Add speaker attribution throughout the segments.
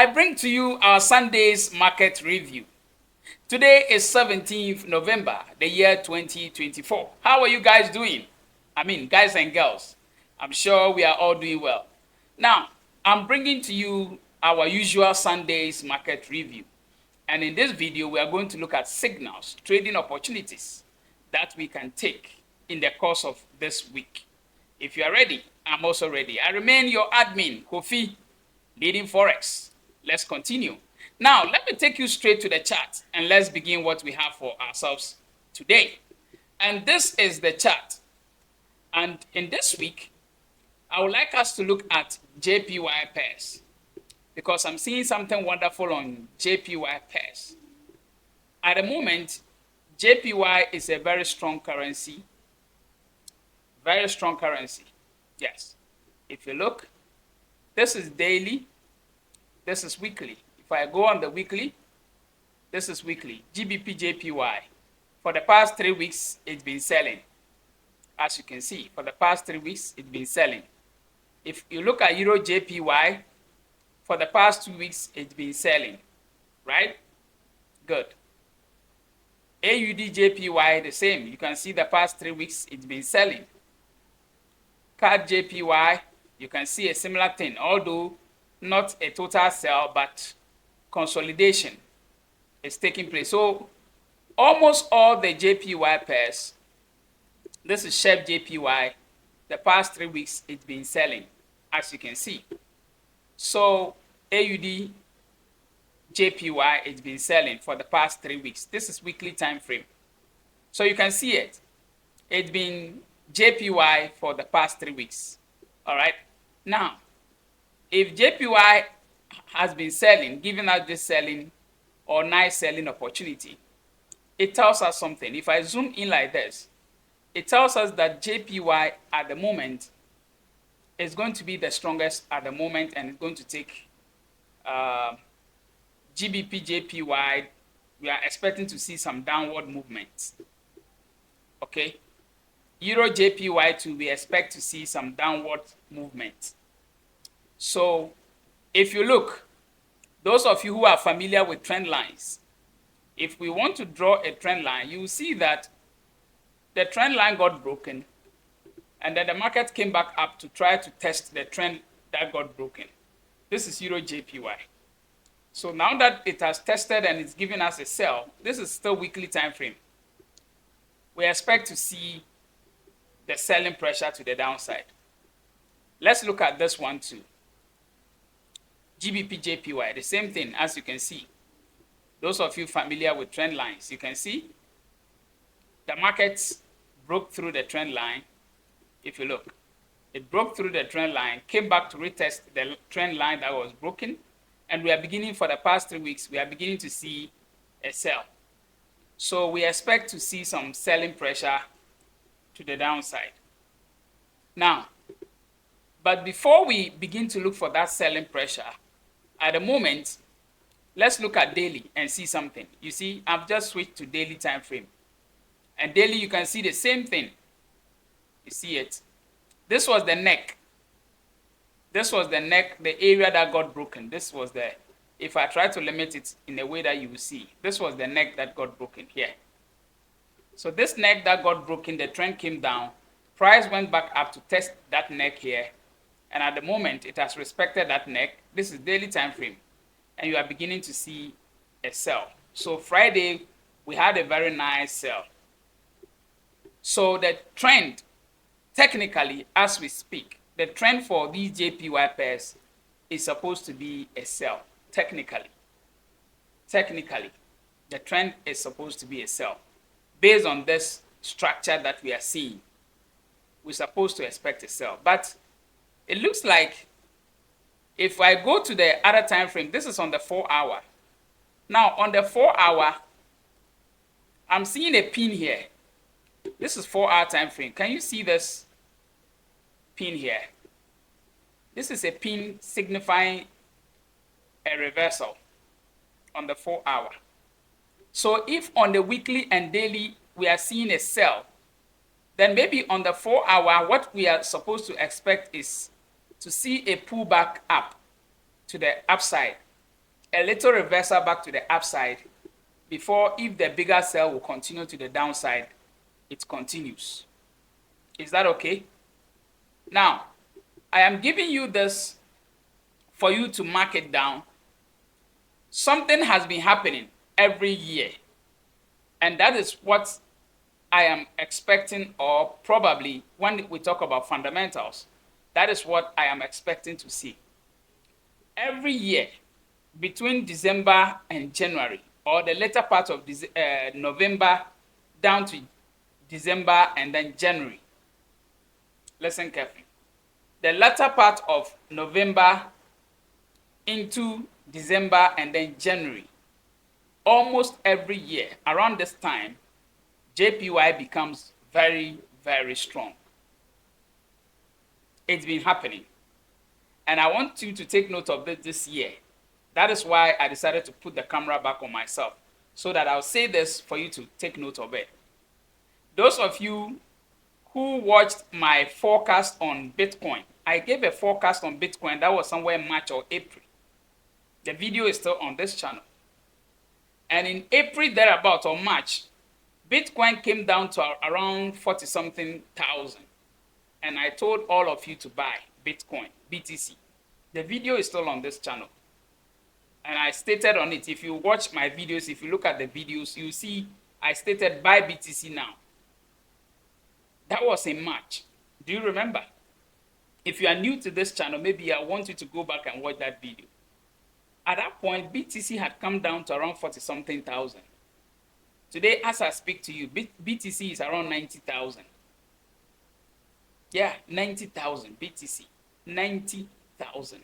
Speaker 1: I bring to you our Sunday's market review. Today is 17th November, the year 2024. How are you guys doing? I mean, guys and girls. I'm sure we are all doing well. Now, I'm bringing to you our usual Sunday's market review. And in this video, we are going to look at signals, trading opportunities that we can take in the course of this week. If you are ready, I'm also ready. I remain your admin, Kofi, leading Forex. Let's continue. Now, let me take you straight to the chart and let's begin what we have for ourselves today. And this is the chart. And in this week, I would like us to look at JPY pairs because I'm seeing something wonderful on JPY pairs. At the moment, JPY is a very strong currency. Very strong currency. Yes. If you look, this is daily. This is weekly. If I go on the weekly, this is weekly. GBP JPY. For the past 3 weeks, it's been selling. As you can see, for the past 3 weeks, it's been selling. If you look at Euro JPY, for the past 2 weeks, it's been selling. Right? Good. AUD JPY, the same. You can see the past 3 weeks, it's been selling. CAD JPY, you can see a similar thing, although not a total sell, but consolidation is taking place. So almost all the JPY pairs, this is SHEP JPY, the past 3 weeks it's been selling, as you can see. So AUD JPY it's been selling for the past 3 weeks. This is weekly time frame. So you can see it. It's been JPY for the past 3 weeks. All right. Now, if JPY has been selling, giving us this selling or nice selling opportunity, it tells us something. If I zoom in like this, it tells us that JPY at the moment is going to be the strongest at the moment and it's going to take GBP JPY. We are expecting to see some downward movement. Okay. Euro JPY too, we expect to see some downward movement. So if you look, those of you who are familiar with trend lines, if we want to draw a trend line, you will see that the trend line got broken and then the market came back up to try to test the trend that got broken. This is Euro JPY. So now that it has tested and it's giving us a sell, this is still weekly time frame. We expect to see the selling pressure to the downside. Let's look at this one too. GBP JPY, the same thing as you can see. Those of you familiar with trend lines, you can see the market broke through the trend line. If you look, it broke through the trend line, came back to retest the trend line that was broken, and we are beginning for the past 3 weeks, we are beginning to see a sell. So we expect to see some selling pressure to the downside. Now, but before we begin to look for that selling pressure, at the moment, let's look at daily and see something. You see, I've just switched to daily time frame. And daily, you can see the same thing. You see it. This was the neck. This was the neck, the area that got broken. This was the, if I try to limit it in a way that you will see, this was the neck that got broken here. So this neck that got broken, the trend came down. Price went back up to test that neck here. And at the moment, it has respected that neck. This is daily time frame. And you are beginning to see a sell. So Friday, we had a very nice sell. So the trend, technically, as we speak, the trend for these JPY pairs is supposed to be a sell, technically. Technically, the trend is supposed to be a sell. Based on this structure that we are seeing, we're supposed to expect a sell. But it looks like if I go to the other time frame, this is on the 4 hour. Now on the 4 hour, I'm seeing a pin here. This is 4 hour time frame. Can you see this pin here? This is a pin signifying a reversal on the 4 hour. So if on the weekly and daily we are seeing a sell, then maybe on the 4 hour, what we are supposed to expect is to see a pullback up to the upside a little reversal back to the upside before, if the bigger sell will continue to the downside, it continues. Is that okay? Now, I am giving you this for you to mark it down. Something has been happening every year, and that is what I am expecting, or probably when we talk about fundamentals, that is what I am expecting to see. Every year, between December and January, or the later part of November down to December and then January. Listen carefully. The latter part of November into December and then January, almost every year around this time, JPY becomes very, very strong. It's been happening. And I want you to take note of it this year. That is why I decided to put the camera back on myself, so that I'll say this for you to take note of it. Those of you who watched my forecast on Bitcoin, I gave a forecast on Bitcoin that was somewhere in March or April. The video is still on this channel. And in April thereabout, or March, Bitcoin came down to around 40-something thousand. And I told all of you to buy Bitcoin, BTC. The video is still on this channel. And I stated on it, if you watch my videos, if you look at the videos, you see I stated buy BTC now. That was in March. Do you remember? If you are new to this channel, maybe I want you to go back and watch that video. At that point, BTC had come down to around 40-something thousand. Today, as I speak to you, BTC is around 90,000. Yeah, 90,000 BTC. 90,000.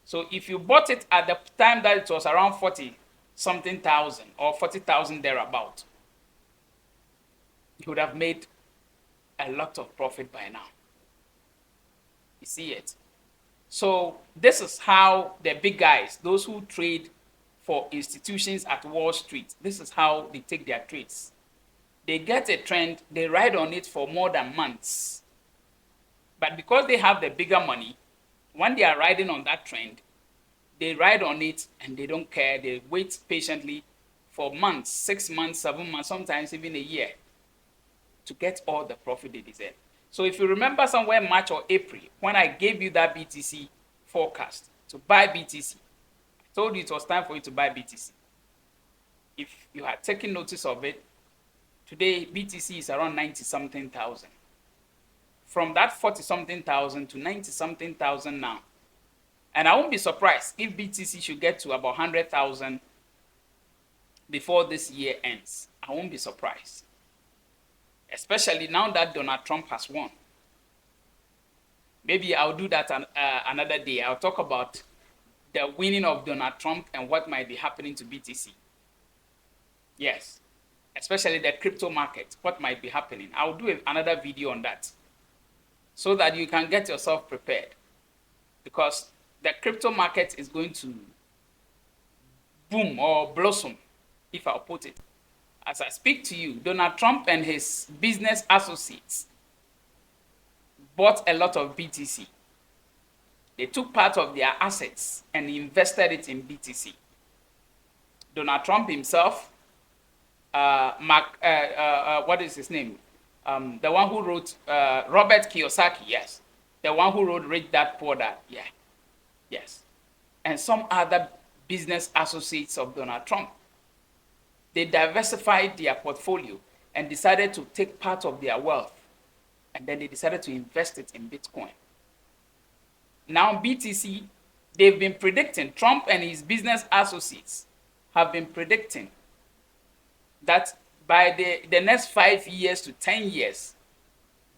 Speaker 1: So if you bought it at the time that it was around 40-something thousand or 40,000 thereabout, you would have made a lot of profit by now. You see it? So this is how the big guys, those who trade for institutions at Wall Street, this is how they take their trades. They get a trend, they ride on it for more than months. But because they have the bigger money, when they are riding on that trend, they ride on it and they don't care. They wait patiently for months, 6 months, 7 months, sometimes even a year, to get all the profit they deserve. So if you remember somewhere March or April, when I gave you that BTC forecast to buy BTC, I told you it was time for you to buy BTC. If you had taken notice of it, today BTC is around 90-something thousand. From that 40-something thousand to 90-something thousand now. And I won't be surprised if BTC should get to about 100,000 before this year ends. I won't be surprised. Especially now that Donald Trump has won. Maybe I'll do that another day. I'll talk about the winning of Donald Trump and what might be happening to BTC. Yes. Especially the crypto market, what might be happening. I'll do another video on that, so that you can get yourself prepared. Because the crypto market is going to boom or blossom, if I'll put it. As I speak to you, Donald Trump and his business associates bought a lot of BTC. They took part of their assets and invested it in BTC. Donald Trump himself, what is his name? The one who wrote, Robert Kiyosaki, yes. The one who wrote Rich Dad Poor Dad, yeah. Yes. And some other business associates of Donald Trump. They diversified their portfolio and decided to take part of their wealth. And then they decided to invest it in Bitcoin. Now BTC, they've been predicting, Trump and his business associates have been predicting that by the next 5 years to 10 years,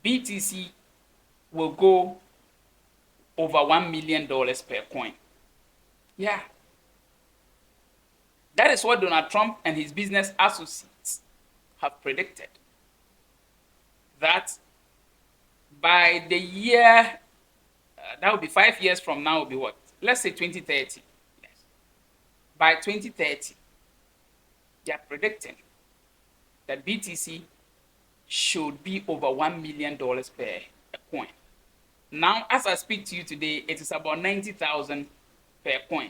Speaker 1: BTC will go over $1 million per coin. Yeah. That is what Donald Trump and his business associates have predicted. That by the year, that will be 5 years from now, will be what? Let's say 2030. Yes. By 2030, they are predicting that BTC should be over $1 million per coin. Now, as I speak to you today, it is about 90,000 per coin.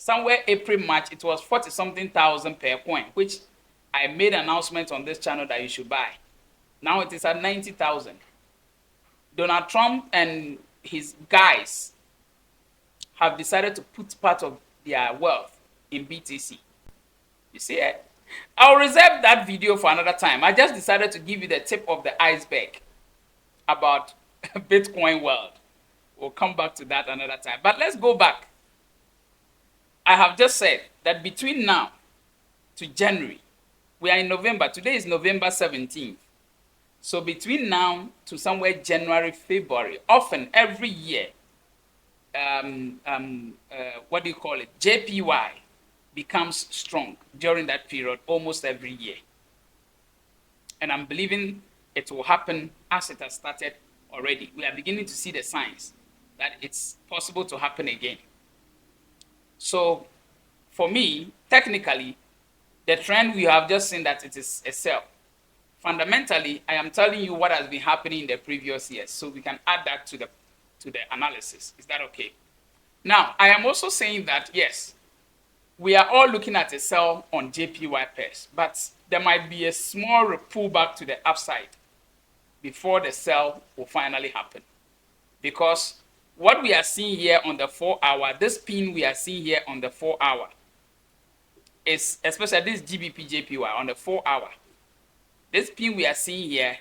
Speaker 1: somewhere April, March, it was 40 something thousand per coin, which I made an announcement on this channel that you should buy. Now it is at 90,000. Donald Trump and his guys have decided to put part of their wealth in BTC. You see it? I'll reserve that video for another time. I just decided to give you the tip of the iceberg about Bitcoin world. We'll come back to that another time. But let's go back. I have just said that between now to January, we are in November. Today is November 17th. So between now to somewhere January, February, often every year, what do you call it? JPY becomes strong during that period almost every year. And I'm believing it will happen as it has started already. We are beginning to see the signs that it's possible to happen again. So for me, technically, the trend we have just seen that it is a sell. Fundamentally, I am telling you what has been happening in the previous years, so we can add that to the analysis. Is that okay? Now, I am also saying that, yes, we are all looking at a sell on JPY pairs, but there might be a small pullback to the upside before the sell will finally happen. Because what we are seeing here on the 4 hour, this pin we are seeing here on the 4 hour, is especially this GBP JPY on the 4 hour. This pin we are seeing here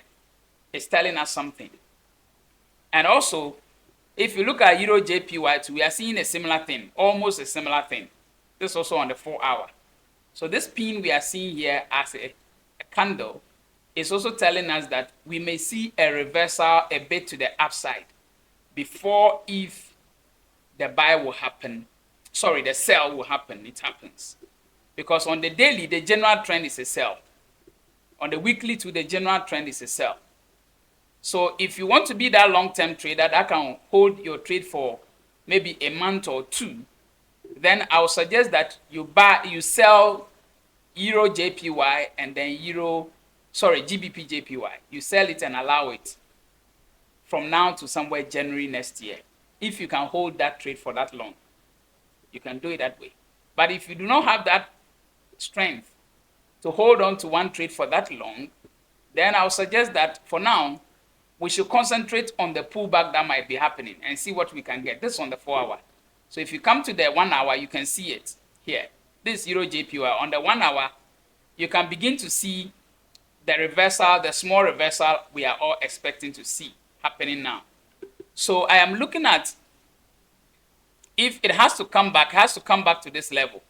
Speaker 1: is telling us something. And also, if you look at Euro JPY too, we are seeing a similar thing, almost a similar thing. This also on the 4 hour. So this pin we are seeing here as a candle is also telling us that we may see a reversal a bit to the upside before if the buy will happen. Sorry, the sell will happen. It happens. Because on the daily, the general trend is a sell. On the weekly too, the general trend is a sell. So if you want to be that long-term trader that can hold your trade for maybe a month or two, then I would suggest that you sell Euro JPY and then GBP JPY. You sell it and allow it from now to somewhere January next year. If you can hold that trade for that long, you can do it that way. But if you do not have that strength to hold on to one trade for that long, then I'll suggest that for now, we should concentrate on the pullback that might be happening and see what we can get. This is on the 4 hour. So if you come to the 1 hour, you can see it here. This Euro JPY on the 1 hour, you can begin to see the reversal, the small reversal we are all expecting to see happening now. So I am looking at if it has to come back, to this level.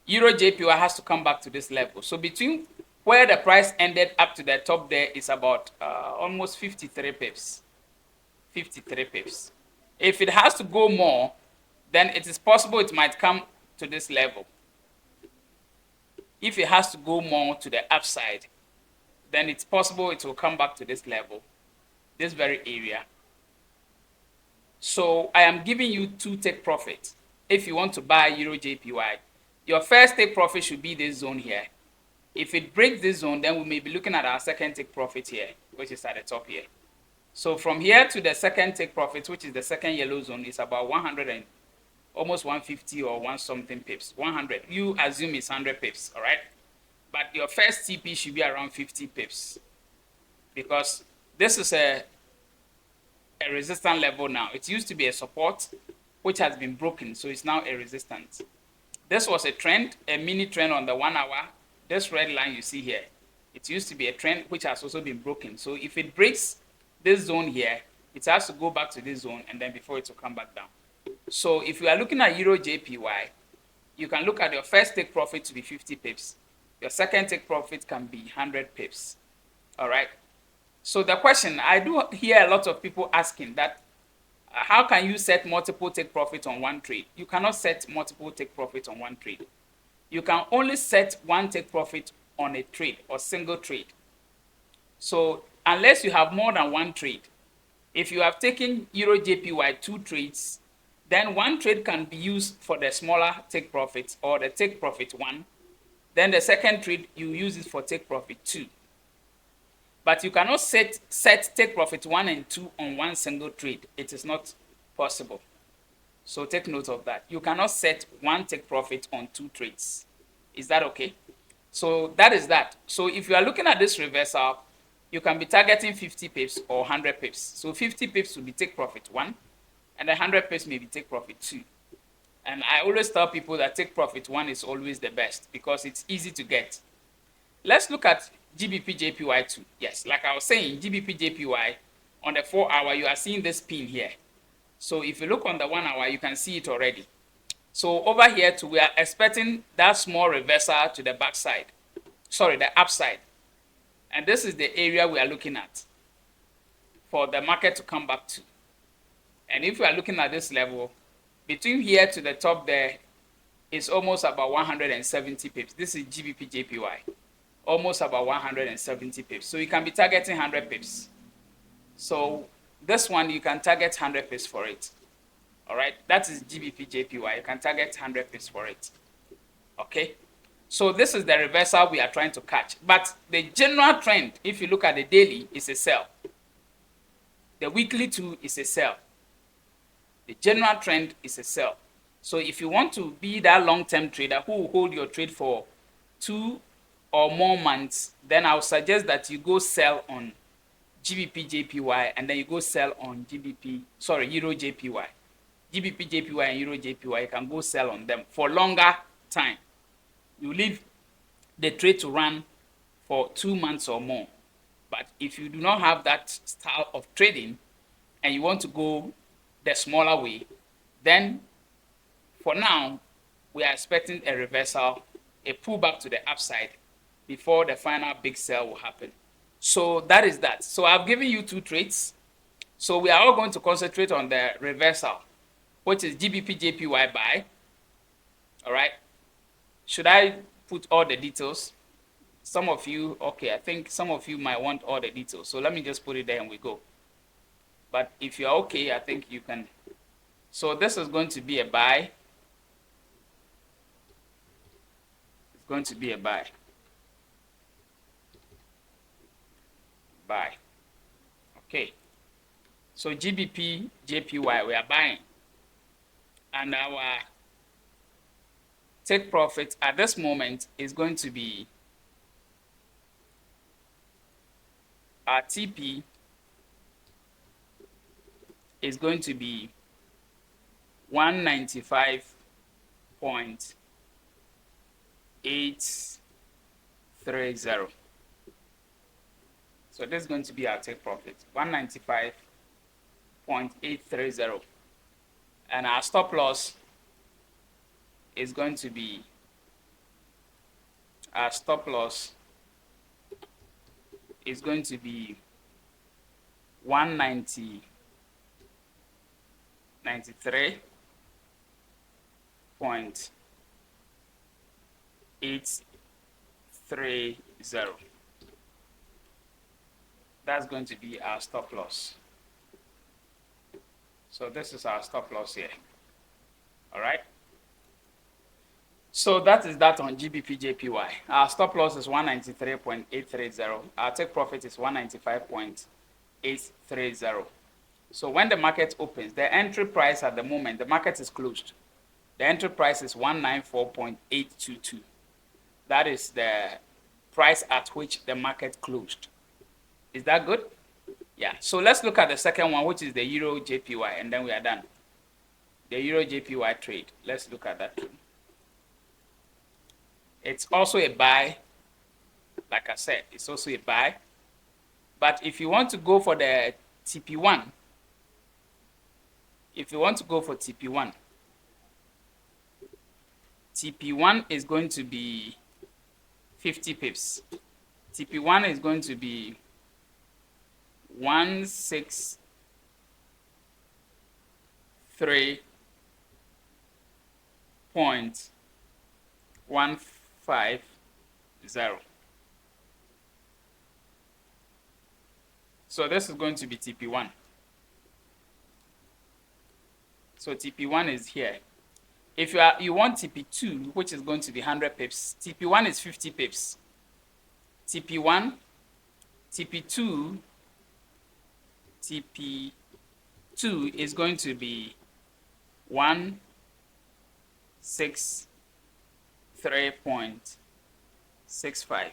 Speaker 1: Euro JPY has to come back to this level. So between where the price ended up to the top there is about almost 53 pips. 53 pips. If it has to go more, then it is possible it might come to this level. If it has to go more to the upside, then it's possible it will come back to this level, this very area. So I am giving you 2 take profit. If you want to buy Euro JPY, your first take profit should be this zone here. If it breaks this zone, then we may be looking at our second take profit here, which is at the top here. So from here to the second take profit, which is the second yellow zone, is about 100 and almost 150 or 1 something pips. 100. You assume it's 100 pips, all right? But your first TP should be around 50 pips, because this is a resistance level now. It used to be a support, which has been broken, so it's now a resistance. This was a trend, a mini trend on the 1 hour. This red line you see here, it used to be a trend which has also been broken. So if it breaks this zone here, it has to go back to this zone and then before it will come back down. So if you are looking at Euro JPY, you can look at your first take profit to be 50 pips. Your second take profit can be 100 pips. All right. So the question, I do hear a lot of people asking that, how can you set multiple take profit on one trade? You cannot set multiple take profit on one trade. You can only set one take profit on a trade or single trade. So unless you have more than one trade, if you have taken Euro JPY 2 trades, then one trade can be used for the smaller take profit or the take profit 1. Then the second trade, you use it for take profit 2. But you cannot set take profit 1 and 2 on one single trade. It is not possible. So take note of that. You cannot set one take profit on 2 trades. Is that okay? So that is that. So if you are looking at this reversal, you can be targeting 50 pips or 100 pips. So 50 pips will be take profit 1, and 100 pips may be take profit 2. And I always tell people that take profit 1 is always the best because it's easy to get. Let's look at GBP JPY too. Yes, like I was saying, GBP JPY on the 4 hour, you are seeing this pin here. So if you look on the 1 hour, you can see it already. So over here too, we are expecting that small reversal to the backside. Sorry, the upside. And this is the area we are looking at for the market to come back to. And if we are looking at this level, between here to the top there is almost about 170 pips. This is GBP JPY. Almost about 170 pips. So you can be targeting 100 pips. So this one, you can target 100 pips for it. All right, that is GBP JPY. You can target 100 pips for it. Okay, so this is the reversal we are trying to catch. But the general trend, if you look at the daily, is a sell. The weekly too is a sell. The general trend is a sell. So if you want to be that long-term trader who will hold your trade for 2 or more months, then I would suggest that you go sell on GBP JPY and then you go sell on Euro JPY. GBP JPY and Euro JPY, you can go sell on them for longer time. You leave the trade to run for 2 months or more. But if you do not have that style of trading and you want to go the smaller way, then for now, we are expecting a reversal, a pullback to the upside before the final big sell will happen. So that is that. So I've given you 2 trades. So we are all going to concentrate on the reversal, which is GBP JPY buy. All right. Should I put all the details? Some of you, okay, I think some of you might want all the details. So let me just put it there and we go. But if you're okay, I think you can. So this is going to be a buy. It's going to be a buy. Buy. Okay. So GBP JPY, we are buying. And our take profit at this moment is going to be our TP is going to be 195.830. So this is going to be our take profit, 195.830. And our stop loss is going to be, our stop loss is going to be 193.830. That's going to be our stop loss. So this is our stop loss here. All right. So that is that on GBP JPY. Our stop loss is 193.830. Our take profit is 195.830. So when the market opens, the entry price at the moment, the market is closed. The entry price is 194.822. That is the price at which the market closed. Is that good? Yeah. So let's look at the second one, which is the Euro JPY, and then we are done. The Euro JPY trade. Let's look at that too. It's also a buy. Like I said, it's also a buy. But if you want to go for the TP1, TP1 is going to be 50 pips. TP1 is going to be 163.150. So this is going to be TP1. So TP1 is here. If you want TP2, which is going to be 100 pips, TP1 is 50 pips. TP1, TP2 is going to be 163.65.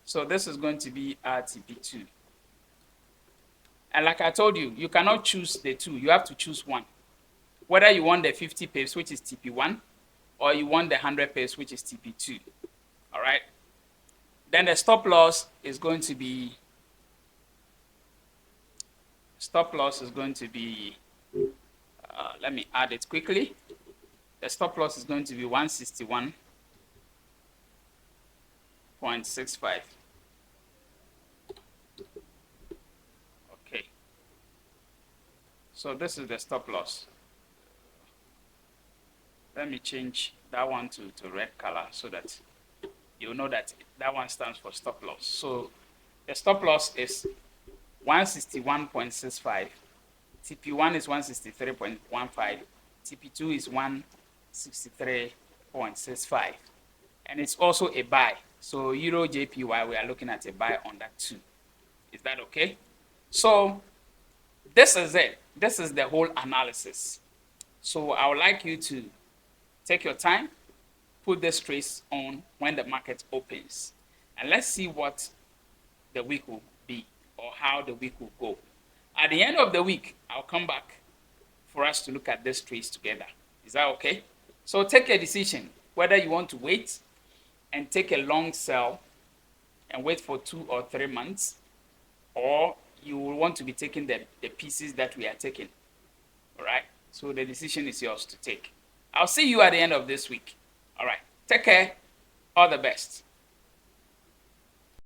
Speaker 1: So this is going to be our TP2. And like I told you, you cannot choose the two. You have to choose one. Whether you want the 50 pips, which is TP1, or you want the 100 pips, which is TP2. All right. Then the stop loss is going to be, let me add it quickly. The stop loss is going to be 161.65. Okay. So this is the stop loss. Let me change that one to red color so that you know that that one stands for stop loss. So the stop loss is 161.65. TP1 is 163.15. TP2 is 163.65. And it's also a buy. So Euro JPY, we are looking at a buy on that too. Is that okay? So this is it. This is the whole analysis. So I would like you to take your time, put this trace on when the market opens, and let's see what the week will be or how the week will go. At the end of the week, I'll come back for us to look at this trace together. Is that okay? So take a decision whether you want to wait and take a long sell and wait for 2 or 3 months, or you will want to be taking the pieces that we are taking. All right? So the decision is yours to take. I'll see you at the end of this week. All right. Take care. All the best.